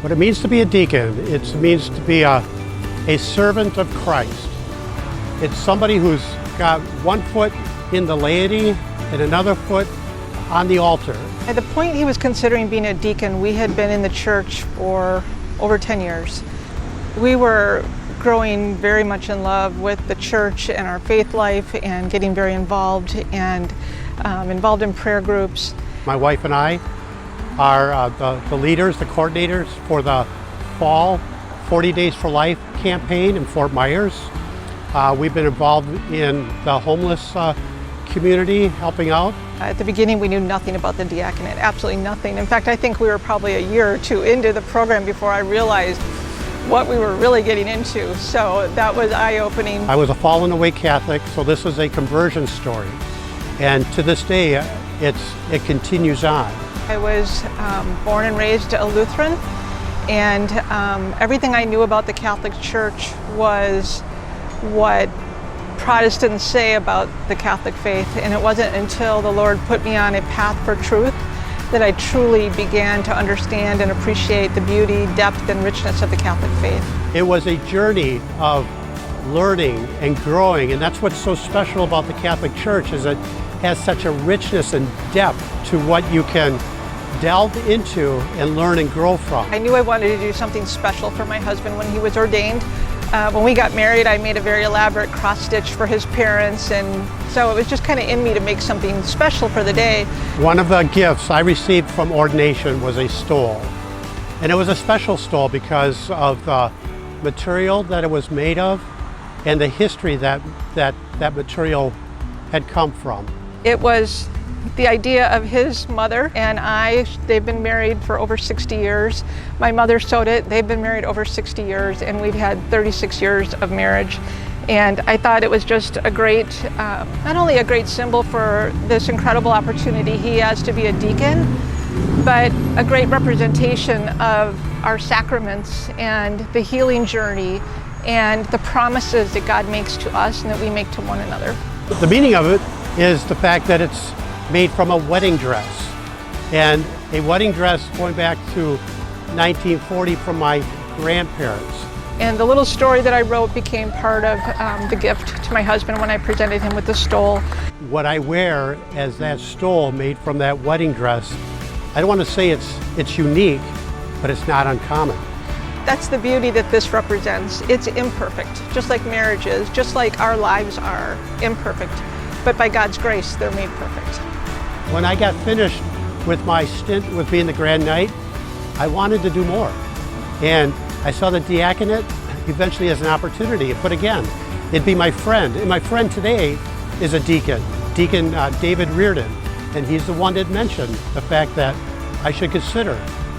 What it means to be a deacon, it means to be a servant of Christ. It's somebody who's got one foot in the laity and another foot on the altar. At the point he was considering being a deacon, we had been in the church for over 10 years. We were growing very much in love with the church and our faith life and getting very involved and involved in prayer groups. My wife and I are the leaders, the coordinators for the fall 40 Days for Life campaign in Fort Myers. We've been involved in the homeless community, helping out. At the beginning, we knew nothing about the diaconate, absolutely nothing. In fact, I think we were probably a year or two into the program before I realized what we were really getting into. So that was eye-opening. I was a fallen away Catholic, so this is a conversion story. And to this day, it continues on. I was born and raised a Lutheran, and everything I knew about the Catholic Church was what Protestants say about the Catholic faith, and it wasn't until the Lord put me on a path for truth that I truly began to understand and appreciate the beauty, depth, and richness of the Catholic faith. It was a journey of learning and growing, and that's what's so special about the Catholic Church, is it has such a richness and depth to what you can delve into and learn and grow from. I knew I wanted to do something special for my husband when he was ordained. When we got married, I made a very elaborate cross stitch for his parents, and so it was just kind of in me to make something special for the day. One of the gifts I received from ordination was a stole, and it was a special stole because of the material that it was made of and the history that material had come from. It was the idea of his mother and I. They've been married for over 60 years. My mother sewed it. They've been married over 60 years, and we've had 36 years of marriage. And I thought it was just a great, not only a great symbol for this incredible opportunity he has to be a deacon, but a great representation of our sacraments and the healing journey and the promises that God makes to us and that we make to one another. The meaning of it is the fact that it's made from a wedding dress, and a wedding dress going back to 1940 from my grandparents. And the little story that I wrote became part of the gift to my husband when I presented him with the stole. What I wear as that stole made from that wedding dress, I don't want to say it's unique, but it's not uncommon. That's the beauty that this represents. It's imperfect, just like marriage is, just like our lives are imperfect. But by God's grace, they're made perfect. When I got finished with my stint with being the Grand Knight, I wanted to do more. And I saw the diaconate eventually as an opportunity. But again, it'd be my friend. And my friend today is a deacon, Deacon David Reardon. And he's the one that mentioned the fact that I should consider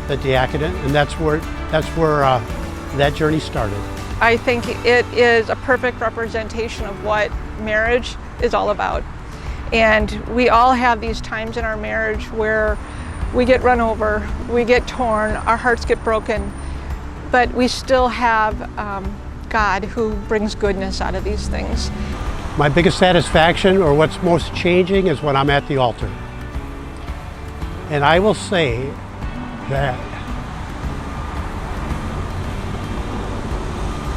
the diaconate, and that's where that journey started. I think it is a perfect representation of what marriage is all about. And we all have these times in our marriage where we get run over, we get torn, our hearts get broken, but we still have God who brings goodness out of these things. My biggest satisfaction, or what's most changing, is when I'm at the altar. And I will say that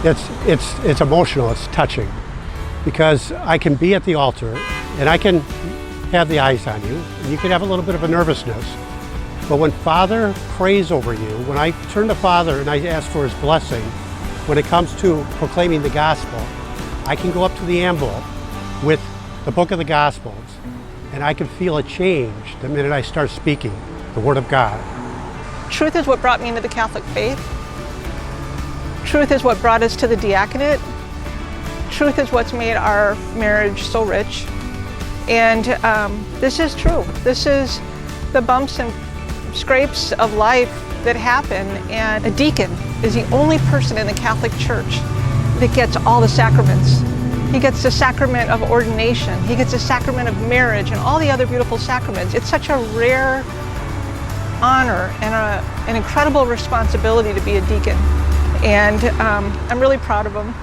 it's emotional, it's touching, because I can be at the altar and I can have the eyes on you, and you can have a little bit of a nervousness. But when Father prays over you, when I turn to Father and I ask for his blessing, when it comes to proclaiming the gospel, I can go up to the envelope with the book of the Gospels, and I can feel a change the minute I start speaking the Word of God. Truth is what brought me into the Catholic faith. Truth is what brought us to the diaconate. Truth is what's made our marriage so rich. And this is true. This is the bumps and scrapes of life that happen, and a deacon is the only person in the Catholic Church that gets all the sacraments. He gets the sacrament of ordination, he gets the sacrament of marriage, and all the other beautiful sacraments. It's such a rare honor and an incredible responsibility to be a deacon. And I'm really proud of him.